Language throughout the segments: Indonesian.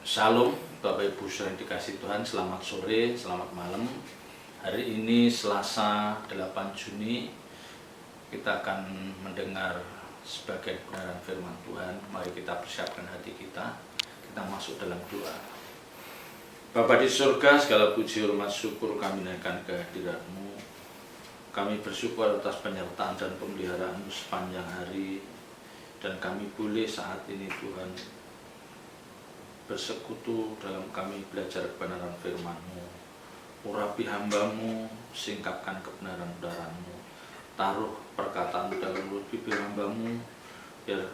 Shalom Bapak Ibu saudara yang dikasih Tuhan, selamat sore, selamat malam. Hari ini Selasa 8 Juni kita akan mendengar sebagian kebenaran firman Tuhan. Mari kita persiapkan hati kita, kita masuk dalam doa. Bapa di surga, segala puji, hormat, syukur kami naikkan kehadirat-Mu. Kami bersyukur atas penyertaan dan pemeliharaan-Mu sepanjang hari. Dan kami boleh saat ini Tuhan bersekutu dalam kami belajar kebenaran firman-Mu. Urapi hamba-Mu, singkapkan kebenaran udara-Mu. Taruh perkataan-Mu dalam mulut bibir hamba-Mu, biar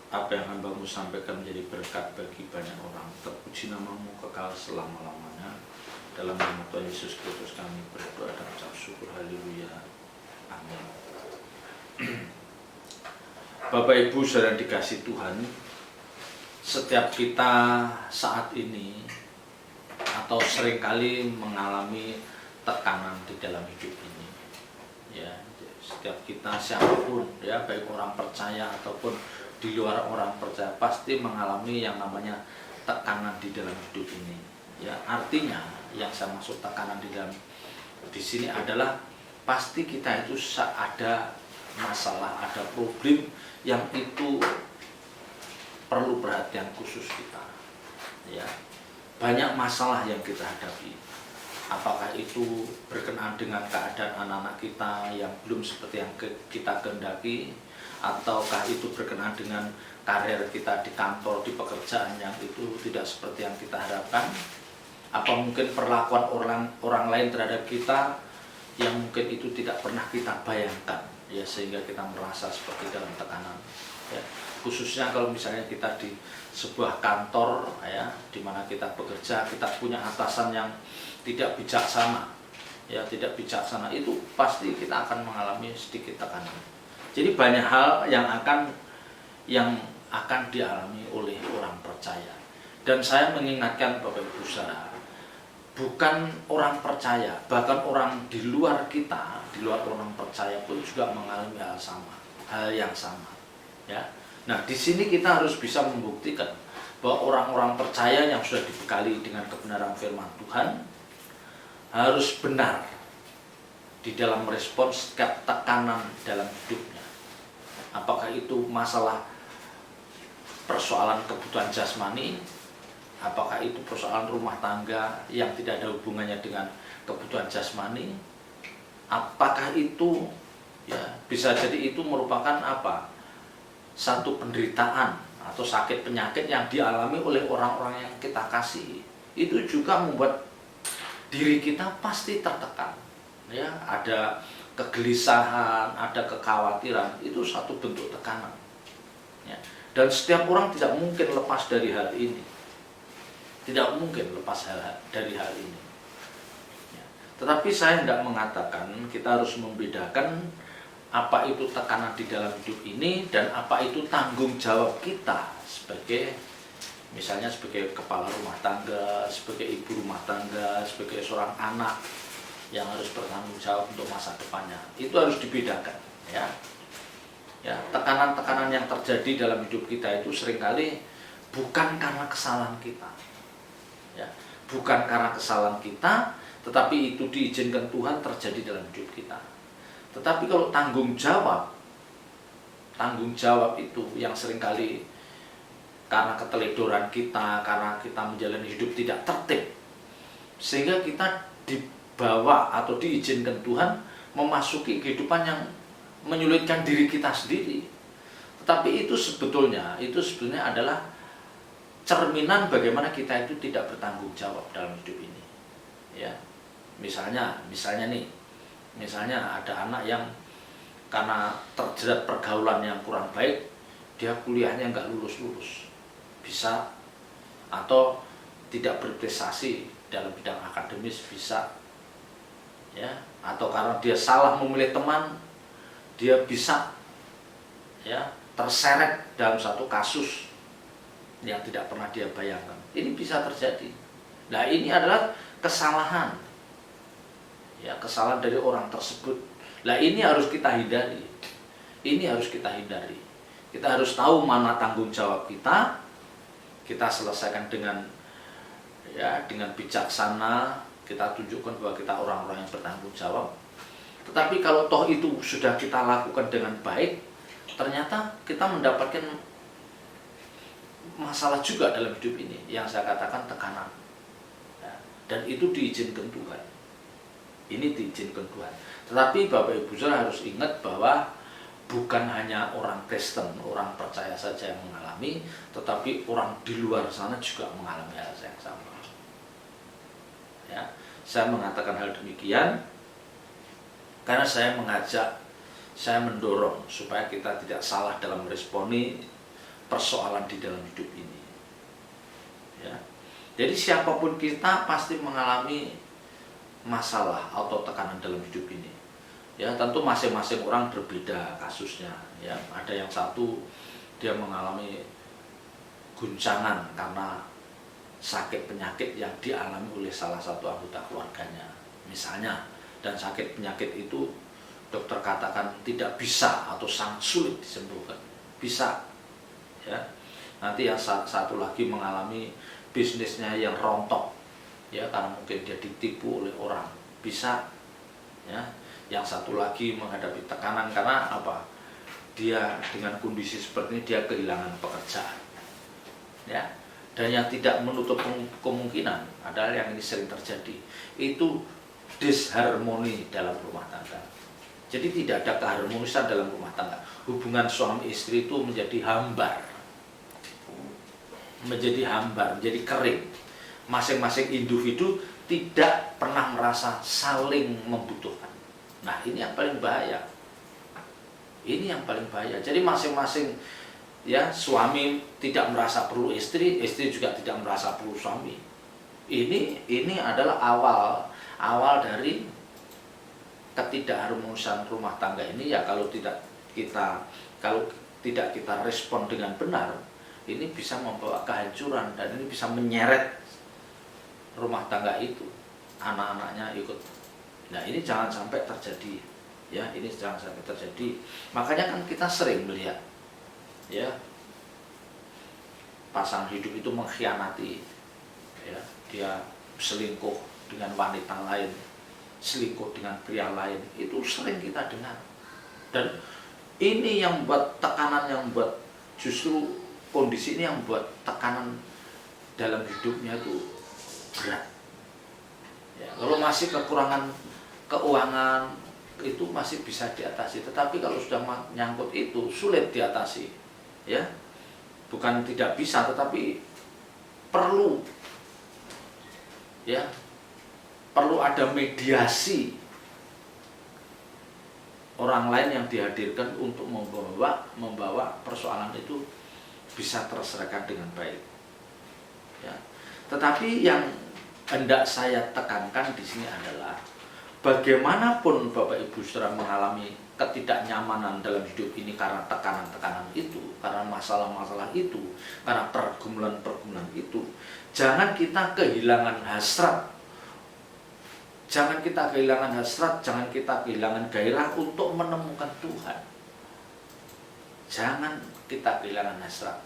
apa yang hamba-Mu sampaikan menjadi berkat bagi banyak orang. Terpuji nama-Mu kekal selama-lamanya. Dalam nama Tuhan Yesus Kristus kami berdoa dan ucap syukur. Haleluya. Amin. Bapak Ibu saudara yang dikasih Tuhan, setiap kita saat ini atau seringkali mengalami tekanan di dalam hidup ini. Ya, setiap kita siapapun, ya, baik orang percaya ataupun di luar orang percaya, pasti mengalami yang namanya tekanan di dalam hidup ini. Ya, artinya yang saya maksud tekanan di sini adalah pasti kita itu ada masalah, ada problem yang itu perlu perhatian khusus kita. Ya, banyak masalah yang kita hadapi. Apakah itu berkenaan dengan keadaan anak-anak kita yang belum seperti yang kita kehendaki, ataukah itu berkenaan dengan karir kita di kantor, di pekerjaan yang itu tidak seperti yang kita harapkan? Apa mungkin perlakuan orang lain terhadap kita yang mungkin itu tidak pernah kita bayangkan, ya, sehingga kita merasa seperti dalam tekanan. Ya, khususnya kalau misalnya kita di sebuah kantor, ya, di mana kita bekerja, kita punya atasan yang tidak bijaksana, ya, tidak bijaksana, itu pasti kita akan mengalami sedikit tekanan. Jadi banyak hal yang akan dialami oleh orang percaya. Dan saya mengingatkan Bapak Ibu saudara, bukan orang percaya, bahkan orang di luar kita, di luar orang percaya pun juga mengalami hal yang sama. Ya, nah di sini kita harus bisa membuktikan bahwa orang-orang percaya yang sudah dibekali dengan kebenaran firman Tuhan harus benar di dalam merespons setiap tekanan dalam hidupnya. Apakah itu masalah persoalan kebutuhan jasmani, apakah itu persoalan rumah tangga yang tidak ada hubungannya dengan kebutuhan jasmani, apakah itu, ya, bisa jadi itu merupakan apa? Satu penderitaan atau sakit penyakit yang dialami oleh orang-orang yang kita kasihi. Itu juga membuat diri kita pasti tertekan. Ya, ada kegelisahan, ada kekhawatiran, itu satu bentuk tekanan. Ya. Dan setiap orang tidak mungkin lepas dari hal ini. Tidak mungkin lepas dari hal ini. Ya. Tetapi saya tidak mengatakan kita harus membedakan apa itu tekanan di dalam hidup ini dan apa itu tanggung jawab kita sebagai, misalnya sebagai kepala rumah tangga, sebagai ibu rumah tangga, sebagai seorang anak yang harus bertanggung jawab untuk masa depannya. Itu harus dibedakan, ya. Ya, tekanan-tekanan yang terjadi dalam hidup kita itu seringkali bukan karena kesalahan kita. Ya, bukan karena kesalahan kita, tetapi itu diizinkan Tuhan terjadi dalam hidup kita. Tetapi kalau tanggung jawab itu yang seringkali karena keteledoran kita, karena kita menjalani hidup tidak tertib, sehingga kita dibawa atau diizinkan Tuhan memasuki kehidupan yang menyulitkan diri kita sendiri. Tetapi itu sebetulnya adalah cerminan bagaimana kita itu tidak bertanggung jawab dalam hidup ini. Ya, misalnya ada anak yang karena terjerat pergaulan yang kurang baik, dia kuliahnya nggak lulus, bisa, atau tidak berprestasi dalam bidang akademis, bisa, ya, atau karena dia salah memilih teman, dia bisa, ya, terseret dalam satu kasus yang tidak pernah dia bayangkan. Ini bisa terjadi. Nah, ini adalah kesalahan. Ya, kesalahan dari orang tersebut. Nah, ini harus kita hindari. Kita harus tahu mana tanggung jawab kita selesaikan dengan ya, dengan bijaksana kita tunjukkan bahwa kita orang-orang yang bertanggung jawab. Tetapi kalau toh itu sudah kita lakukan dengan baik, ternyata kita mendapatkan masalah juga dalam hidup ini, yang saya katakan tekanan, ya, dan itu diizinkan Tuhan. Ini diizinkan Tuhan. Tetapi Bapak Ibu Saudara harus ingat bahwa bukan hanya orang Kristen, orang percaya saja yang mengalami, tetapi orang di luar sana juga mengalami hal yang sama. Ya, saya mengatakan hal demikian karena saya mendorong supaya kita tidak salah dalam meresponi persoalan di dalam hidup ini. Ya, jadi siapapun kita pasti mengalami masalah atau tekanan dalam hidup ini. Ya, tentu masing-masing orang berbeda kasusnya. Ya, ada yang satu dia mengalami guncangan karena sakit penyakit yang dialami oleh salah satu anggota keluarganya, misalnya, dan sakit penyakit itu dokter katakan tidak bisa atau sangat sulit disembuhkan. Bisa, ya. Nanti yang satu lagi mengalami bisnisnya yang rontok, ya, karena mungkin dia ditipu oleh orang, bisa, ya. Yang satu lagi menghadapi tekanan karena apa? Dia dengan kondisi seperti ini dia kehilangan pekerjaan, ya. Dan yang tidak menutup kemungkinan adalah yang ini sering terjadi, itu disharmoni dalam rumah tangga. Jadi tidak ada keharmonisan dalam rumah tangga. Hubungan suami istri itu menjadi hambar, menjadi kering. Masing-masing individu tidak pernah merasa saling membutuhkan. Nah, ini yang paling bahaya. Ini yang paling bahaya. Jadi masing-masing, ya, suami tidak merasa perlu istri, istri juga tidak merasa perlu suami. Ini adalah awal dari ketidakharmonisan rumah tangga ini, ya. Kalau tidak kita respon dengan benar, ini bisa membawa kehancuran dan ini bisa menyeret rumah tangga itu, anak-anaknya ikut. Nah, ini jangan sampai terjadi, ya, ini jangan sampai terjadi. Makanya kan kita sering melihat, ya, pasangan hidup itu mengkhianati, ya, dia selingkuh dengan wanita lain, selingkuh dengan pria lain, itu sering kita dengar. Dan ini yang buat tekanan, yang buat justru kondisi ini yang buat tekanan dalam hidupnya itu berat. Ya, kalau masih kekurangan keuangan itu masih bisa diatasi, tetapi kalau sudah nyangkut itu sulit diatasi, ya. Bukan tidak bisa, tetapi perlu, ya, perlu ada mediasi orang lain yang dihadirkan untuk membawa persoalan itu bisa terselesaikan dengan baik, ya. Tetapi yang hendak saya tekankan di sini adalah bagaimanapun Bapak Ibu Saudara mengalami ketidaknyamanan dalam hidup ini karena tekanan-tekanan itu, karena masalah-masalah itu, karena pergumulan-pergumulan itu, jangan kita kehilangan hasrat. Jangan kita kehilangan hasrat, jangan kita kehilangan gairah untuk menemukan Tuhan. Jangan kita kehilangan hasrat.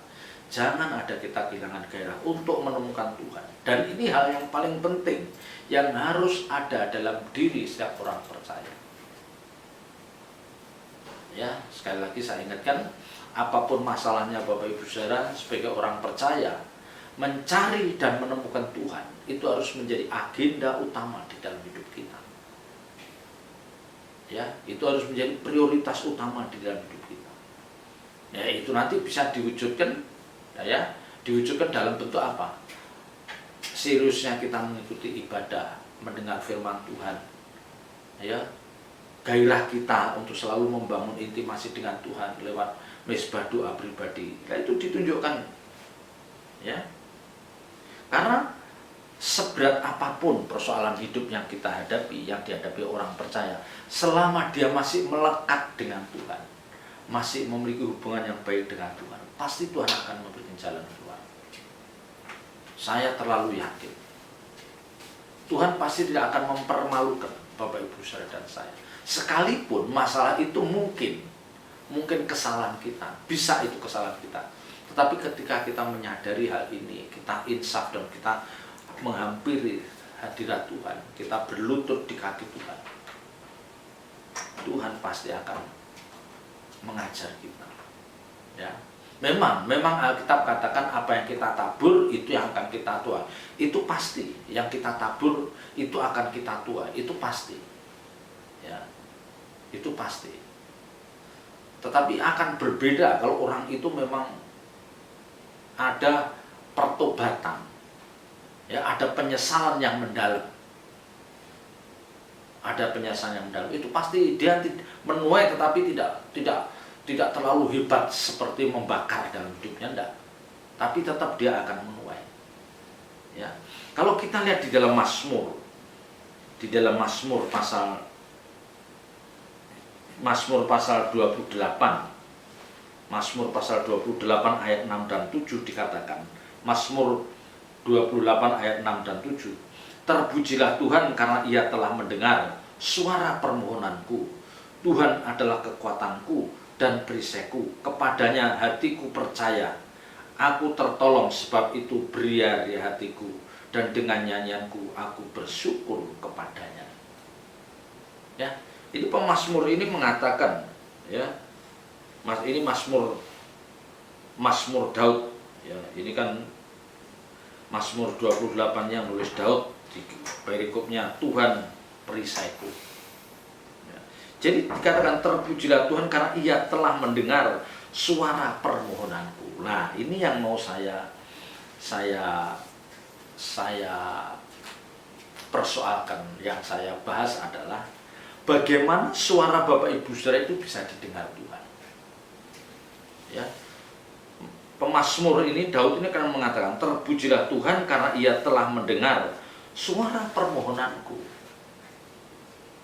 Jangan ada kita kehilangan gairah untuk menemukan Tuhan. Dan ini hal yang paling penting yang harus ada dalam diri setiap orang percaya. Ya, sekali lagi saya ingatkan, apapun masalahnya Bapak Ibu Saudara, sebagai orang percaya, mencari dan menemukan Tuhan itu harus menjadi agenda utama di dalam hidup kita. Ya, itu harus menjadi prioritas utama di dalam hidup kita. Ya, itu nanti bisa diwujudkan, ya, diwujudkan dalam bentuk apa? Seriusnya kita mengikuti ibadah, mendengar firman Tuhan, ya, gairah kita untuk selalu membangun intimasi dengan Tuhan lewat mezbah doa pribadi. Nah, itu ditunjukkan, ya. Karena seberat apapun persoalan hidup yang kita hadapi, yang dihadapi orang percaya, selama dia masih melekat dengan Tuhan, masih memiliki hubungan yang baik dengan Tuhan, pasti Tuhan akan memberikan jalan keluar. Saya terlalu yakin Tuhan pasti tidak akan mempermalukan Bapak Ibu Saudara dan saya. Sekalipun masalah itu mungkin kesalahan kita, bisa itu kesalahan kita. Tetapi ketika kita menyadari hal ini, kita insaf dan kita menghampiri hadirat Tuhan, kita berlutut di kaki Tuhan, Tuhan pasti akan mengajar kita. Ya, memang Alkitab katakan apa yang kita tabur itu yang akan kita tuai. Itu pasti. Yang kita tabur itu akan kita tuai. Itu pasti. Ya, itu pasti. Tetapi akan berbeda kalau orang itu memang ada pertobatan, ya, ada penyesalan yang mendalam. Ada penyesalan yang mendalam. Itu pasti dia menuai, tetapi tidak terlalu hebat seperti membakar dalam hidupnya, enggak. Tapi tetap dia akan menuai. Ya. Kalau kita lihat di dalam Mazmur pasal 28, Mazmur pasal 28 ayat 6 dan 7 dikatakan, Mazmur 28 ayat 6 dan 7, terpujilah Tuhan karena Ia telah mendengar suara permohonanku. Tuhan adalah kekuatanku dan perisaiku, kepadanya hatiku percaya. Aku tertolong, sebab itu beria di hatiku, dan dengan nyanyianku aku bersyukur kepadanya. Ya, ini pemazmur ini mengatakan, ya, ini Mazmur Daud, ya, ini kan Mazmur 28 yang nulis Daud, di perikopnya Tuhan perisaiku. Ya. Jadi dikatakan terpujilah Tuhan karena Ia telah mendengar suara permohonanku. Nah, ini yang mau saya persoalkan, yang saya bahas adalah bagaimana suara Bapak Ibu Saudara itu bisa didengar Tuhan. Ya. Pemazmur ini, Daud ini kan mengatakan terpujilah Tuhan karena Ia telah mendengar suara permohonanku.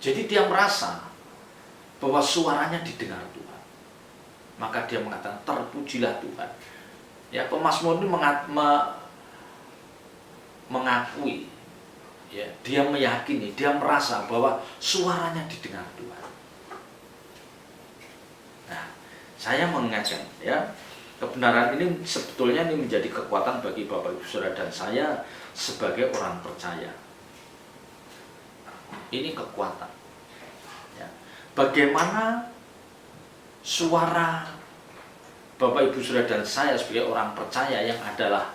Jadi dia merasa bahwa suaranya didengar Tuhan. Maka dia mengatakan terpujilah Tuhan. Ya, pemazmur ini mengakui, ya, dia meyakini, dia merasa bahwa suaranya didengar Tuhan. Nah, saya mengingatkan, ya, kebenaran ini sebetulnya ini menjadi kekuatan bagi Bapak Ibu Saudara dan saya sebagai orang percaya. Ini kekuatan. Ya. Bagaimana suara Bapak Ibu Saudara dan saya sebagai orang percaya yang adalah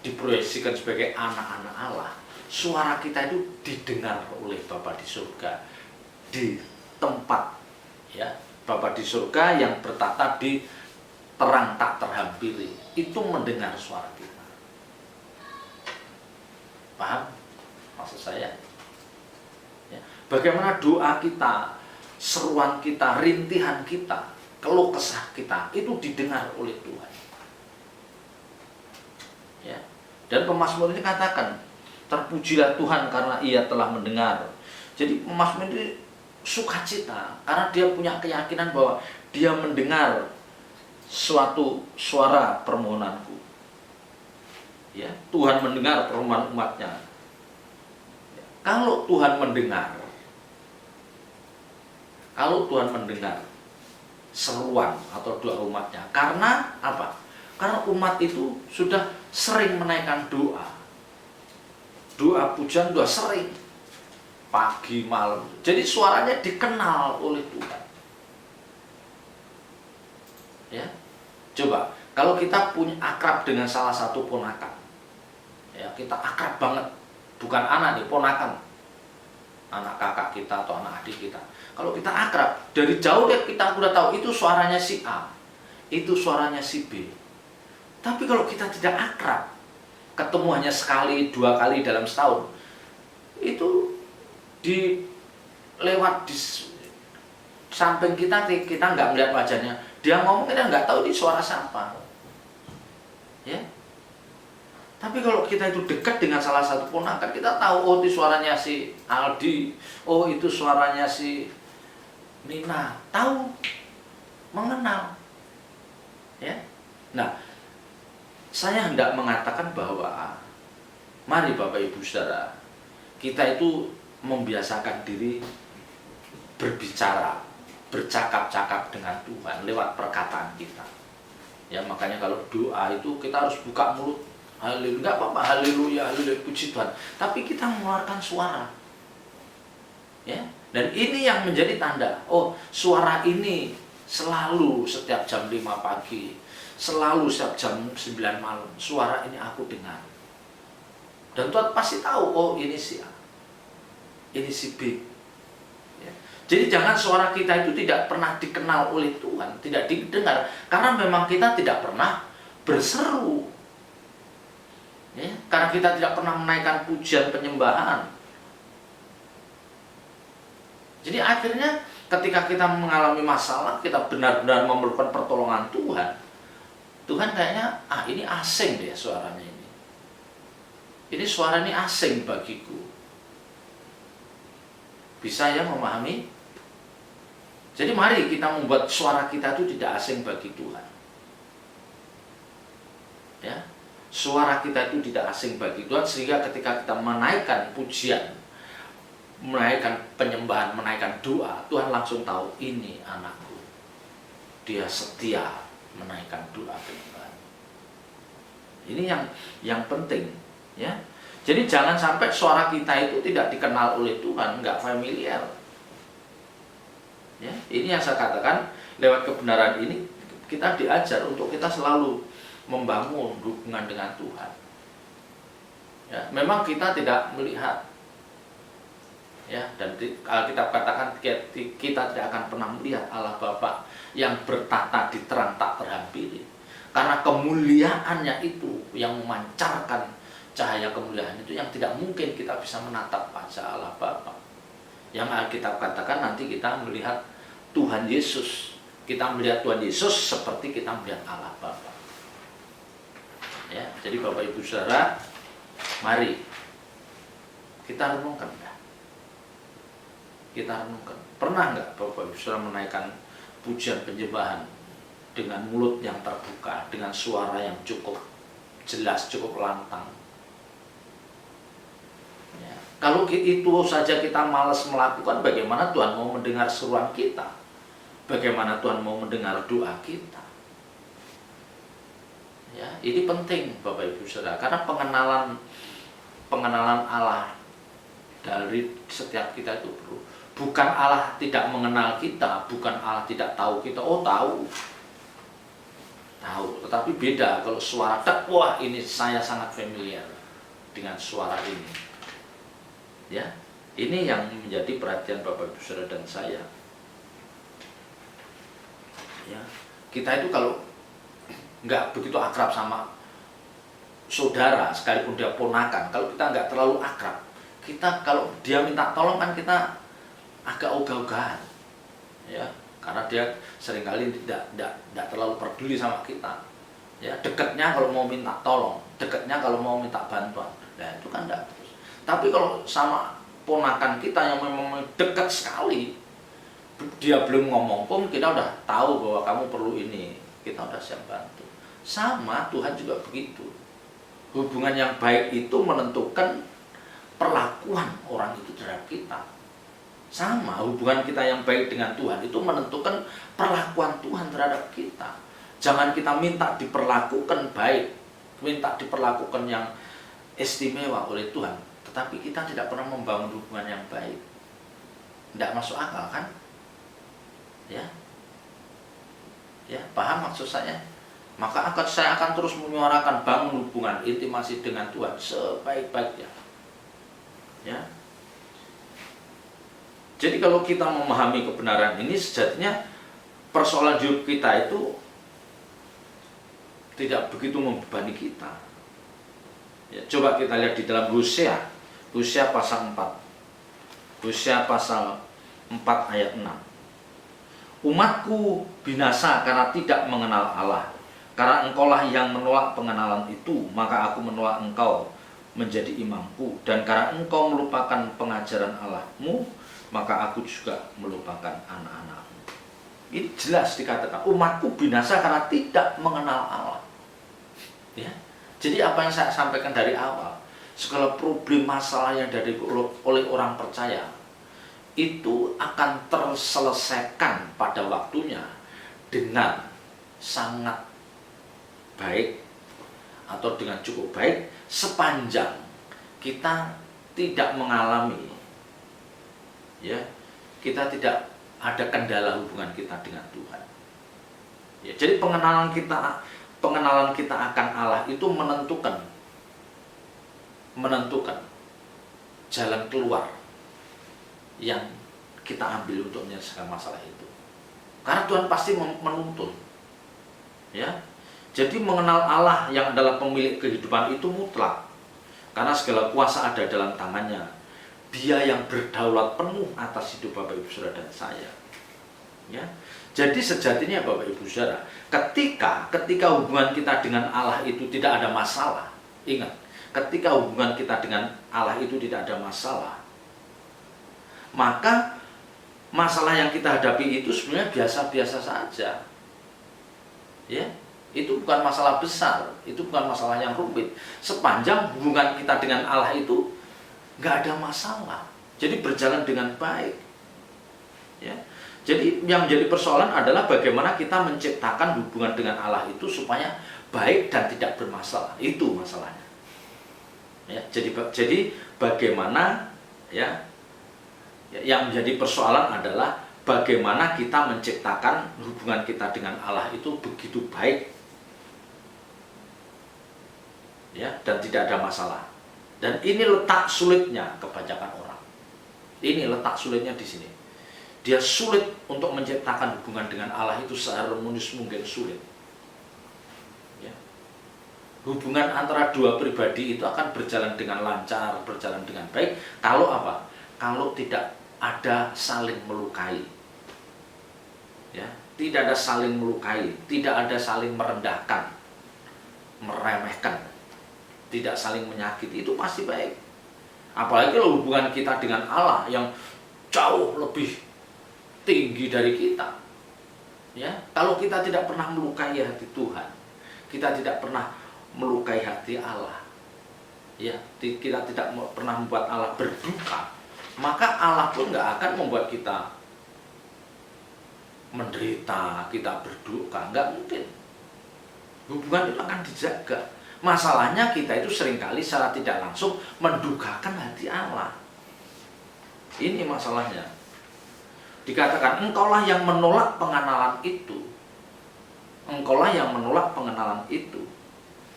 diproyeksikan sebagai anak-anak Allah, suara kita itu didengar oleh Bapa di surga di tempat, ya, Bapa di surga yang bertata di terang tak terhampiri, itu mendengar suara kita. Paham maksud saya? Ya. Bagaimana doa kita, seruan kita, rintihan kita, keluh kesah kita itu didengar oleh Tuhan. Ya. Dan pemazmur ini katakan terpujilah Tuhan karena Ia telah mendengar. Jadi pemazmur ini sukacita karena dia punya keyakinan bahwa dia mendengar suatu suara permohonanku. Ya, Tuhan mendengar permohonan umatnya. Ya, kalau Tuhan mendengar seruan atau doa umatnya, karena apa? Karena umat itu sudah sering menaikkan doa pujian, doa sering, pagi malam. Jadi suaranya dikenal oleh Tuhan. Ya, coba kalau kita punya akrab dengan salah satu ponakan, ya, kita akrab banget, bukan anak nih, ponakan, anak kakak kita atau anak adik kita. Kalau kita akrab, dari jauh deh kita udah tahu itu suaranya si A, itu suaranya si B. Tapi kalau kita tidak akrab, ketemu hanya sekali, 2 kali dalam setahun, itu lewat di samping kita nggak melihat wajahnya, dia ngomong kita nggak tahu ini suara siapa. Ya. Tapi kalau kita itu dekat dengan salah satu ponakan, kita tahu, oh itu suaranya si Aldi, oh itu suaranya si Nina, tahu, mengenal. Ya. Nah, saya hendak mengatakan bahwa mari Bapak Ibu Saudara, kita itu membiasakan diri berbicara, bercakap-cakap dengan Tuhan lewat perkataan kita. Ya, makanya kalau doa itu kita harus buka mulut, haleluya, nggak apa-apa, haleluya, haleluya, puji Tuhan. Tapi kita mengeluarkan suara, ya. Dan ini yang menjadi tanda, oh suara ini selalu setiap jam 5 pagi, selalu setiap jam 9 malam, suara ini aku dengar. Dan Tuhan pasti tahu, oh ini si A, ini si B. Ya. Jadi jangan suara kita itu tidak pernah dikenal oleh Tuhan, tidak didengar, karena memang kita tidak pernah berseru. Ya, karena kita tidak pernah menaikkan pujian penyembahan. Jadi akhirnya ketika kita mengalami masalah, kita benar-benar memerlukan pertolongan Tuhan, Tuhan kayaknya, ini asing deh suaranya ini. Ini suara ini asing bagiku. Bisa ya memahami? Jadi mari kita membuat suara kita itu tidak asing bagi Tuhan. Ya. Suara kita itu tidak asing bagi Tuhan, sehingga ketika kita menaikkan pujian, menaikkan penyembahan, menaikkan doa, Tuhan langsung tahu ini anakku. Dia setia menaikkan doa penyembahan. Ini yang penting, ya. Jadi jangan sampai suara kita itu tidak dikenal oleh Tuhan, nggak familiar. Ya, ini yang saya katakan, lewat kebenaran ini kita diajar untuk kita selalu membangun hubungan dengan Tuhan. Ya, memang kita tidak melihat, ya, dan Alkitab katakan kita tidak akan pernah melihat Allah Bapa yang bertata di terang tak terhampiri, karena kemuliaannya itu yang memancarkan cahaya kemuliaan itu, yang tidak mungkin kita bisa menatap wajah Allah Bapa. Yang Alkitab katakan nanti kita melihat Tuhan Yesus, kita melihat Tuhan Yesus seperti kita melihat Allah Bapa. Ya, jadi Bapak Ibu Saudara, mari kita renungkan ya. Kita renungkan. Pernah nggak Bapak Ibu Saudara menaikkan pujian penyembahan dengan mulut yang terbuka, dengan suara yang cukup jelas, cukup lantang? Ya. Kalau itu saja kita malas melakukan, bagaimana Tuhan mau mendengar seruan kita? Bagaimana Tuhan mau mendengar doa kita? Ya, ini penting Bapak Ibu Saudara, karena pengenalan Allah dari setiap kita itu perlu. Bukan Allah tidak mengenal kita, bukan Allah tidak tahu kita. Oh, tahu, tetapi beda kalau suara tak, wah ini saya sangat familiar dengan suara ini. Ya, ini yang menjadi perhatian Bapak Ibu Saudara dan saya. Ya, kita itu kalau nggak begitu akrab sama saudara, sekalipun dia ponakan, kalau kita nggak terlalu akrab, kita kalau dia minta tolong kan kita agak ogah-ogahan, ya, karena dia seringkali tidak terlalu peduli sama kita, ya, dekatnya kalau mau minta tolong, dekatnya kalau mau minta bantuan, nah itu kan enggak terus. Tapi kalau sama ponakan kita yang memang dekat sekali, dia belum ngomong pun kita udah tahu bahwa kamu perlu ini, kita udah siap bantu. Sama Tuhan juga begitu. Hubungan yang baik itu menentukan perlakuan orang itu terhadap kita. Sama, hubungan kita yang baik dengan Tuhan itu menentukan perlakuan Tuhan terhadap kita. Jangan kita minta diperlakukan baik, minta diperlakukan yang istimewa oleh Tuhan, tetapi kita tidak pernah membangun hubungan yang baik. Tidak masuk akal kan? Ya, ya, paham maksud saya? Maka saya akan terus menyuarakan bangun hubungan intimasi dengan Tuhan sebaik-baiknya. Ya. Jadi kalau kita memahami kebenaran ini, sejatinya persoalan hidup kita itu tidak begitu membebani kita. Ya, coba kita lihat di dalam Hosea pasal 4. Hosea pasal 4 ayat 6. Umatku binasa karena tidak mengenal Allah. Karena engkaulah yang menolak pengenalan itu, maka aku menolak engkau menjadi imamku. Dan karena engkau melupakan pengajaran Allahmu, maka aku juga melupakan anak-anakmu. Ini jelas dikatakan, umatku binasa karena tidak mengenal Allah. Ya. Jadi apa yang saya sampaikan dari awal, segala problem masalah yang oleh orang percaya, itu akan terselesaikan pada waktunya dengan sangat baik atau dengan cukup baik sepanjang kita tidak mengalami, ya, kita tidak ada kendala hubungan kita dengan Tuhan. Ya, jadi pengenalan kita akan Allah itu menentukan jalan keluar yang kita ambil untuk menyelesaikan masalah itu. Karena Tuhan pasti menuntun. Ya. Jadi mengenal Allah yang adalah pemilik kehidupan itu mutlak. Karena segala kuasa ada dalam tangannya. Dia yang berdaulat penuh atas hidup Bapak Ibu Saudara dan saya. Ya. Jadi sejatinya Bapak Ibu Saudara, ketika hubungan kita dengan Allah itu tidak ada masalah. Ingat, ketika hubungan kita dengan Allah itu tidak ada masalah, maka masalah yang kita hadapi itu sebenarnya biasa-biasa saja. Ya, itu bukan masalah besar, itu bukan masalah yang rumit. Sepanjang hubungan kita dengan Allah itu nggak ada masalah, jadi berjalan dengan baik. Ya, jadi yang menjadi persoalan adalah bagaimana kita menciptakan hubungan dengan Allah itu supaya baik dan tidak bermasalah. Itu masalahnya. Ya, jadi bagaimana, ya, yang menjadi persoalan adalah bagaimana kita menciptakan hubungan kita dengan Allah itu begitu baik, ya, dan tidak ada masalah. Dan ini letak sulitnya kebanyakan orang. Ini letak sulitnya di sini. Dia sulit untuk menciptakan hubungan dengan Allah itu seharmonis mungkin, sulit. Ya. Hubungan antara dua pribadi itu akan berjalan dengan lancar, berjalan dengan baik kalau apa? Kalau tidak ada saling melukai. Ya, tidak ada saling melukai, tidak ada saling merendahkan, meremehkan, tidak saling menyakiti, itu pasti baik. Apalagi kalau hubungan kita dengan Allah yang jauh lebih tinggi dari kita. Ya, kalau kita tidak pernah melukai hati Tuhan, kita tidak pernah melukai hati Allah. Ya, kita tidak pernah membuat Allah berduka, maka Allah pun nggak akan membuat kita menderita, kita berduka, nggak mungkin. Hubungan itu akan dijaga. Masalahnya kita itu seringkali secara tidak langsung mendukakan hati Allah. Ini masalahnya. Dikatakan engkaulah yang menolak pengenalan itu. Engkaulah yang menolak pengenalan itu.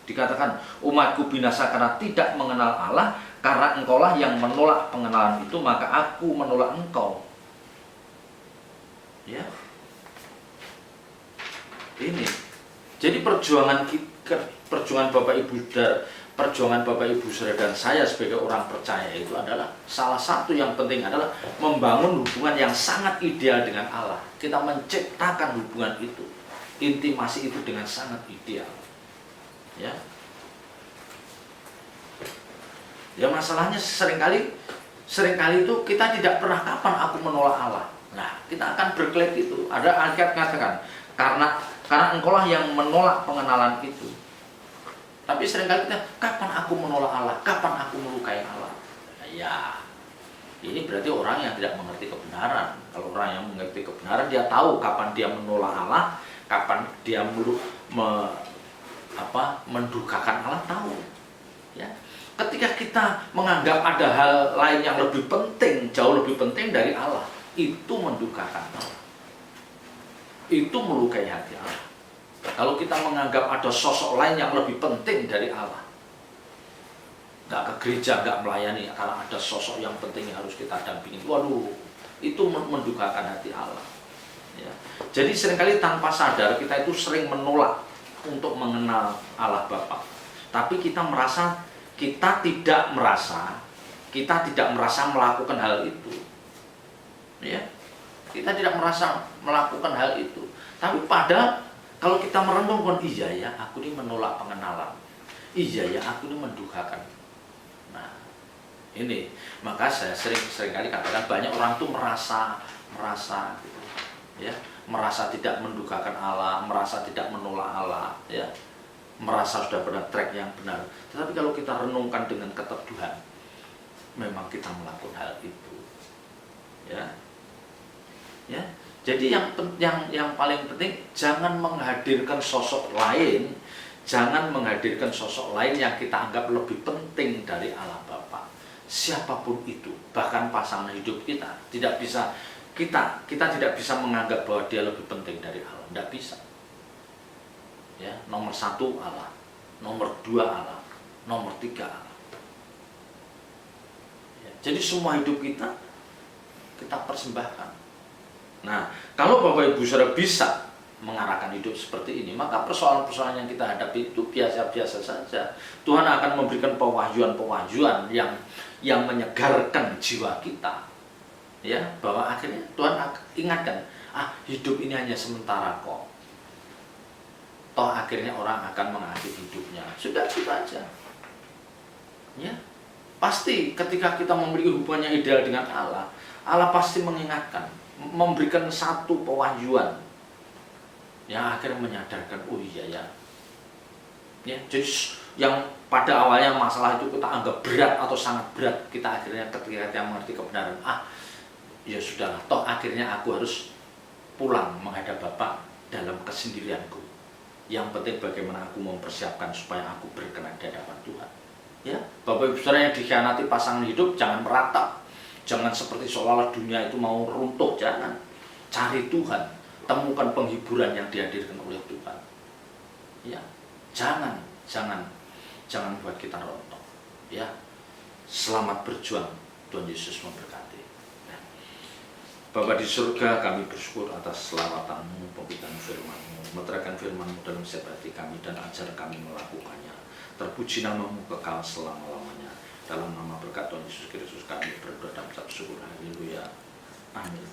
Dikatakan umatku binasa karena tidak mengenal Allah, karena engkaulah yang menolak pengenalan itu, maka aku menolak engkau. Ya. Ini. Jadi perjuangan Bapak Ibu Saudara dan saya sebagai orang percaya itu adalah salah satu yang penting adalah membangun hubungan yang sangat ideal dengan Allah. Kita menciptakan hubungan itu, intimasi itu dengan sangat ideal. Ya. Ya, masalahnya seringkali itu kita tidak pernah kapan aku menolak Allah. Nah, kita akan berklaim itu. Ada ayat mengatakan karena engkaulah yang menolak pengenalan itu. Tapi seringkali kita, kapan aku menolak Allah? Kapan aku melukai Allah? Ya, ini berarti orang yang tidak mengerti kebenaran. Kalau orang yang mengerti kebenaran, dia tahu kapan dia menolak Allah, kapan dia mendukakan Allah, tahu. Ya. Ketika kita menganggap ada hal lain yang lebih penting, jauh lebih penting dari Allah, itu mendukakan Allah. Itu melukai hati Allah. Kalau kita menganggap ada sosok lain yang lebih penting dari Allah, nggak ke gereja, nggak melayani karena ada sosok yang penting yang harus kita dampingi, waduh, itu mendukakan hati Allah. Ya. Jadi seringkali tanpa sadar kita itu sering menolak untuk mengenal Allah Bapa. Tapi kita tidak merasa melakukan hal itu. Ya. Kita tidak merasa melakukan hal itu. Tapi padahal kalau kita merenungkan, iya ya, aku ini menolak pengenalan. Iya ya, aku ini mendukakan. Nah, ini maka saya seringkali katakan banyak orang tuh merasa gitu, ya, merasa tidak mendukakan Allah, merasa tidak menolak Allah, ya, merasa sudah pada track yang benar. Tetapi kalau kita renungkan dengan keteduhan, memang kita melakukan hal itu, ya. Jadi yang paling penting jangan menghadirkan sosok lain, Jangan menghadirkan sosok lain yang kita anggap lebih penting dari Allah Bapa. Siapapun itu, bahkan pasangan hidup kita, kita tidak bisa menganggap bahwa dia lebih penting dari Allah. Tidak bisa. Ya, nomor 1 Allah, nomor 2 Allah, nomor 3 Allah. Ya, jadi semua hidup kita persembahkan. Nah, kalau Bapak Ibu Saudara bisa mengarahkan hidup seperti ini, maka persoalan-persoalan yang kita hadapi itu biasa-biasa saja. Tuhan akan memberikan pewahyuan-pewahyuan yang menyegarkan jiwa kita. Ya, bahwa akhirnya Tuhan ingatkan, hidup ini hanya sementara kok. Toh akhirnya orang akan mengakhiri hidupnya. Sudah gitu aja. Ya. Pasti ketika kita memiliki hubungan yang ideal dengan Allah, Allah pasti mengingatkan, memberikan satu pewahyuan yang akhirnya menyadarkan, oh iya ya. Ya, jadi yang pada awalnya masalah itu kita anggap berat atau sangat berat, kita akhirnya ketika kita mengerti kebenaran, ya sudahlah, toh akhirnya aku harus pulang menghadap Bapa dalam kesendirianku. Yang penting bagaimana aku mempersiapkan supaya aku berkenan di hadapan Tuhan. Ya, Bapak Ibu Saudara yang dikhianati pasangan hidup, jangan meratap. Jangan seperti seolah-olah dunia itu mau runtuh, jangan. Cari Tuhan. Temukan penghiburan yang dihadirkan oleh Tuhan. Ya, jangan buat kita rontok. Ya, selamat berjuang. Tuhan Yesus memberkati. Ya. Bapa di surga, kami bersyukur atas selawatan-Mu, pemberitaan firman-Mu, meterangkan firman-Mu dalam setiap hati kami dan ajar kami melakukannya. Terpuji nama-Mu kekal selama-lamanya. Dalam nama berkat Tuhan Yesus Kristus kami berdoa dan ucap syukur. Haleluya. Amin.